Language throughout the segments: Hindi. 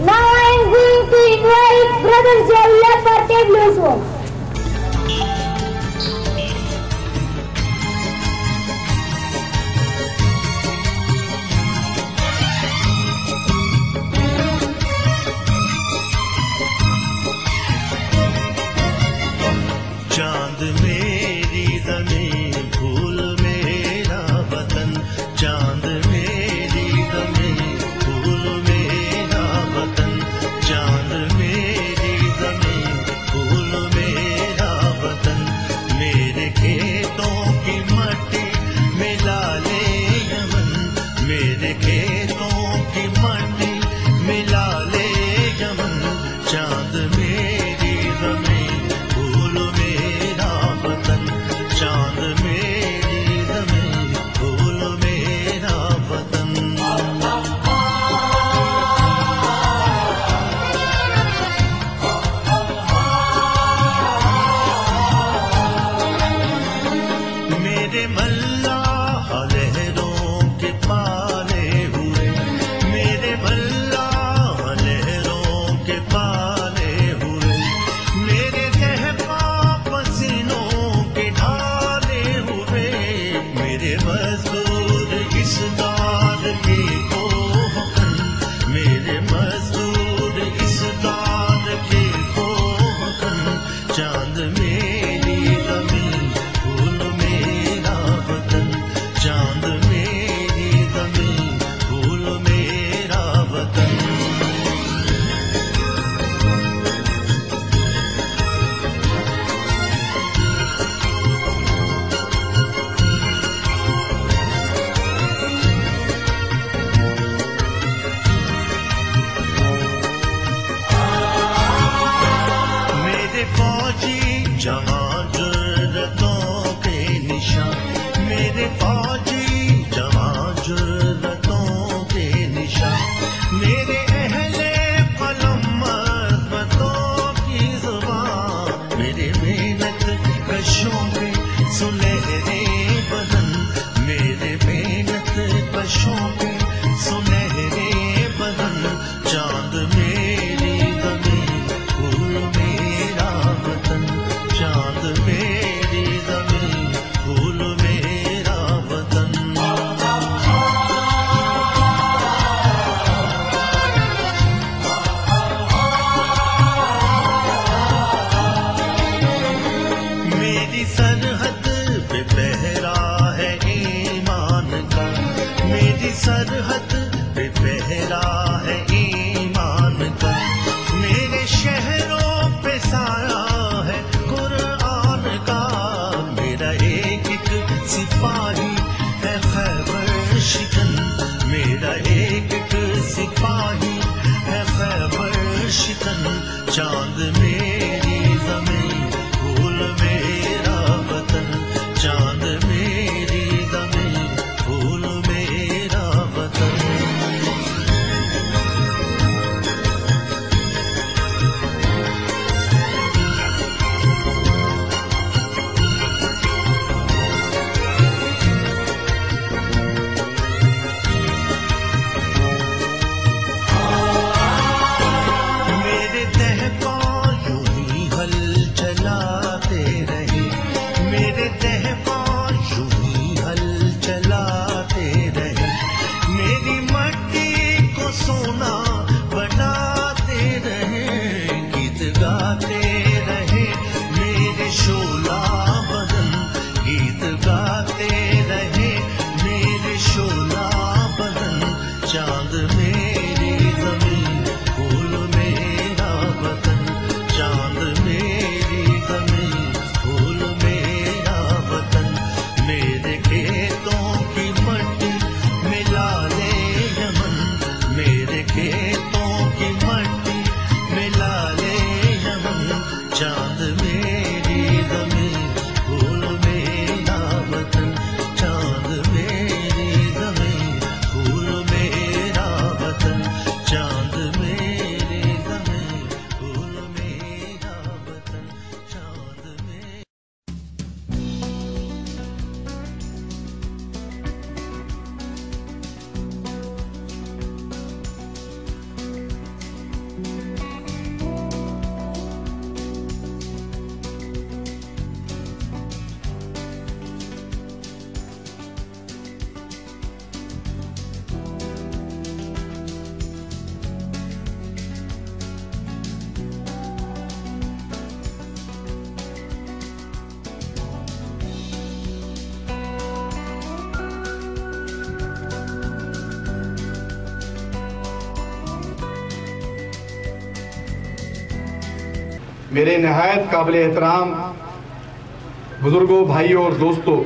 Now I am going to invite Brother Jalila for Tableau's work. चांद मेरी ज़मीं फूल मेरा वतन, चांद मेरी ज़मीं फूल मेरा वतन, चांद मेरी ज़मीं फूल मेरा वतन, मेरे खेतों की मट्टी मिला ले यमन, मेरे खेतों की मट्टी मिला ले यमन, चांद मेरी ज़मीं चांद मेरी ज़मीं फूल मेरा वतन। मेरे मल्लाह लहरों के पाले हुए, मेरे मल्लाह लहरों के पाले हुए, मेरे कहवा पसीनों के ढाले हुए, मेरे मजदूर इस दाद के कोहकन, मेरे मजदूर इस दाद के कोहकन, चांद मेरी ज़मीं फूल मेरा वतन, चांद मेरी ज़मीं फूल मेरा वतन। मेरे फौजी जवान जुर्रतों के निशान, मेरे फौजी जवान जुर्रतों के निशान, मेरे अहले कलम मज़बतों की ज़ुबान, मेरे मेहनत कशों के सुनहरे बदन, मेरे मेहनत कशों के सुनहरे बदन, चांद मेरी ज़मीं फूल मेरा वतन, चांद मेरी ज़मीं फूल मेरा वतन। मेरी सरहद पे पहरा है ईमान का, मेरी सरहद पे पहरा है ईमान का, मेरे शहरों पे साया है कुरान का, मेरा एक एक सिपाही है खैबर शिकन, मेरा एक एक सिपाही है खैबर शिकन, चांद मेरी ज़मीं फूल मेरा वतन, चांद मेरी ज़मीं फूल मेरा वतन। मेरे तहपा यूं ही हल चलाते रहे, मेरे तहपा यूं ही हल चलाते रहे, मेरी मट्टी को सोना बनाते रहे, गीत गाते रहे मेरे शोला बदन, गीत गाते रहे मेरे शोला बदन, चांद मेरी ज़मीं फूल मेरा वतन, चांद मेरी ज़मीं फूल मेरा वतन, मेरे खेतों की मट्टी मिला ले यमन, मेरे खेतों की मट्टी मिला ले यमन, चांद मेरी ज़मीं फूल मेरा वतन, चांद मेरी ज़मीं फूल मेरा वतन। मेरे नहायत काबिल एहतराम बुजुर्गों, भाइयों और दोस्तों,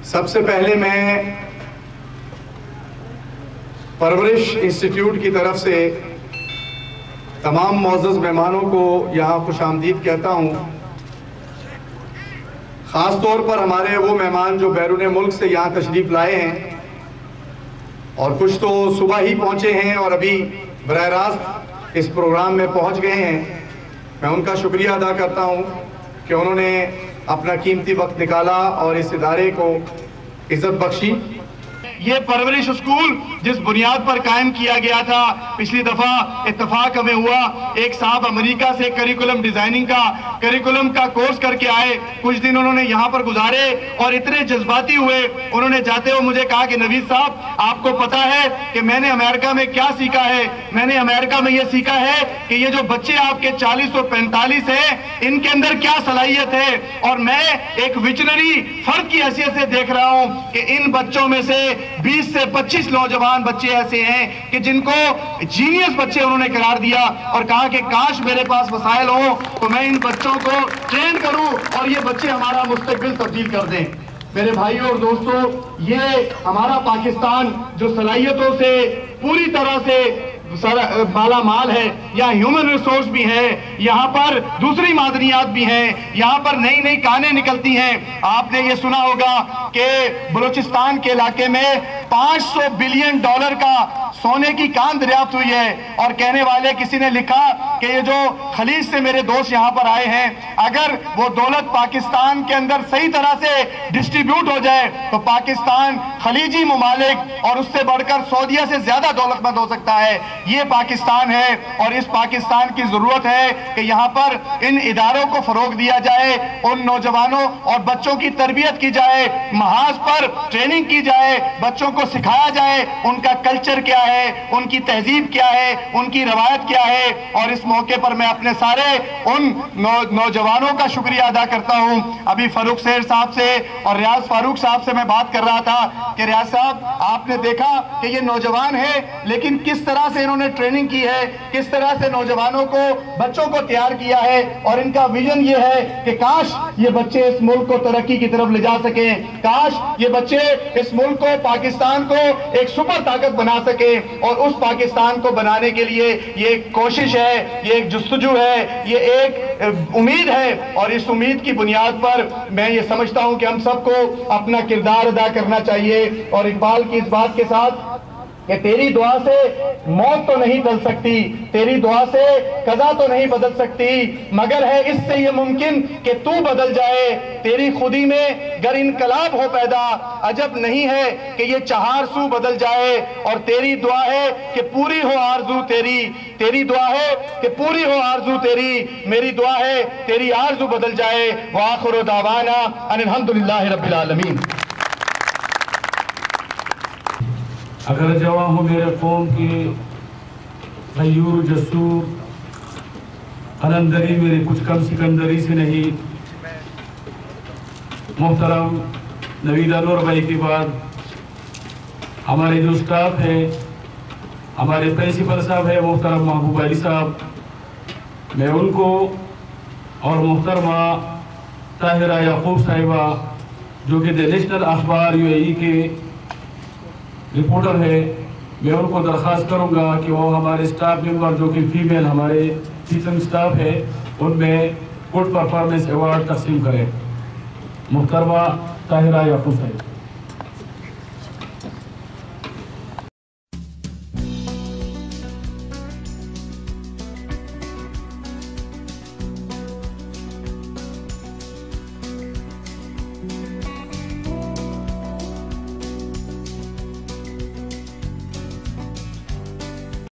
सबसे पहले मैं परवरिश इंस्टीट्यूट की तरफ से तमाम मुअज़्ज़ज़ मेहमानों को यहाँ खुशामदीद कहता हूँ। ख़ास तौर पर हमारे वो मेहमान जो बैरून मुल्क से यहाँ तशरीफ़ लाए हैं और कुछ तो सुबह ही पहुँचे हैं और अभी बराह रास्त इस प्रोग्राम में पहुँच गए हैं। मैं उनका शुक्रिया अदा करता हूँ कि उन्होंने अपना कीमती वक्त निकाला और इस इदारे को इज़्ज़त बख्शी। ये परवरिश स्कूल जिस बुनियाद पर कायम किया गया था, पिछली दफा इत्तफाक हमें हुआ, एक साहब अमेरिका से करिकुलम डिजाइनिंग का कोर्स करके आए, कुछ दिन उन्होंने यहाँ पर गुजारे और इतने जज्बाती हुए, उन्होंने जाते हुए मुझे कहा कि नवीद साहब, आपको पता है कि मैंने अमेरिका में क्या सीखा है? मैंने अमेरिका में ये सीखा है कि ये जो बच्चे आपके 40 और 45 हैं, इनके अंदर क्या सलाहियत है। और मैं एक विजनरी फर्द की हैसियत से देख रहा हूँ कि इन बच्चों में से 20 से 25 नौजवान बच्चे ऐसे हैं कि जिनको जीनियस बच्चे उन्होंने करार दिया और कहा कि काश मेरे पास वसाइल हो तो मैं इन बच्चों को ट्रेन करूं और ये बच्चे हमारा मुस्तकबिल तब्दील कर दें। मेरे भाइयों और दोस्तों, ये हमारा पाकिस्तान जो सलाहियतों से पूरी तरह से माला माल है, यहाँ ह्यूमन रिसोर्स भी है, यहाँ पर दूसरी मादनियात भी हैं, यहाँ पर नई नई कानें निकलती हैं। आपने ये सुना होगा कि बलूचिस्तान के इलाके में $500 बिलियन का सोने की कान दरियाफ्त हुई है और कहने वाले किसी ने लिखा कि ये जो खलीज से मेरे दोस्त यहाँ पर आए हैं, अगर वो दौलत पाकिस्तान के अंदर सही तरह से डिस्ट्रीब्यूट हो जाए तो पाकिस्तान खलीजी मुमालिक और उससे बढ़कर सऊदीया से ज्यादा दौलतमंद हो सकता है। ये पाकिस्तान है और इस पाकिस्तान की जरूरत है कि यहाँ पर इन इदारों को फरोग दिया जाए, उन नौजवानों और बच्चों की तरबियत की जाए, महाज पर ट्रेनिंग की जाए, बच्चों को सिखाया जाए उनका कल्चर क्या है, उनकी तहजीब क्या है, उनकी रवायत क्या है। और इस मौके पर मैं अपने सारे उन नौजवानों का शुक्रिया अदा करता हूं। अभी फारूक शेर साहब से और रियाज फारूक साहब से मैं बात कर रहा था कि रियाज साहब, आपने देखा कि ये नौजवान है लेकिन किस तरह से इन्होंने ट्रेनिंग की है, किस तरह से नौजवानों को, बच्चों को तैयार किया है और इनका विजन ये है कि काश ये बच्चे इस मुल्क को तरक्की की तरफ ले जा सकें, काश ये बच्चे इस मुल्क को, पाकिस्तान को एक सुपर ताकत बना सके। और उस पाकिस्तान को बनाने के लिए ये एक कोशिश है, ये एक जुस्तजू है, ये एक उम्मीद है और इस उम्मीद की बुनियाद पर मैं ये समझता हूं कि हम सबको अपना किरदार अदा करना चाहिए। और इकबाल की इस बात के साथ कि तेरी दुआ से मौत तो नहीं टल सकती, तेरी दुआ से कज़ा तो नहीं बदल सकती, मगर है इससे ये मुमकिन कि तू बदल जाए। तेरी खुदी में गर इनकलाब हो पैदा, अजब नहीं है कि ये चार सू बदल जाए। और तेरी दुआ है कि पूरी हो आरजू तेरी, तेरी दुआ है कि पूरी हो आरजू तेरी, मेरी दुआ है तेरी आरजू बदल जाए। व आखिरु दावाना अनिल हम्दुलिल्लाहि रब्बिल आलमीन। अगर जवां हो मेरे कौम की गयूर जसूर, कलंदरी मेरी कुछ कम सिकंदरी से नहीं। मोहतरम नवीद अनवर भाई के बाद हमारे जो स्टाफ है, हमारे प्रिंसिपल साहब है मोहतरम महबूब अली साहब, मैं उनको और मोहतरमा ताहिरा याकूब साहिबा जो कि द नेशनल अखबार UAE के रिपोर्टर है, मैं उनको दरख्वास्त करूंगा कि वो हमारे स्टाफ मेंबर जो कि फीमेल हमारे टीचिंग स्टाफ है उनमें गुड परफॉर्मेंस अवार्ड तकसीम करें। मुहतरमा ताहिरा याकूब साहिब।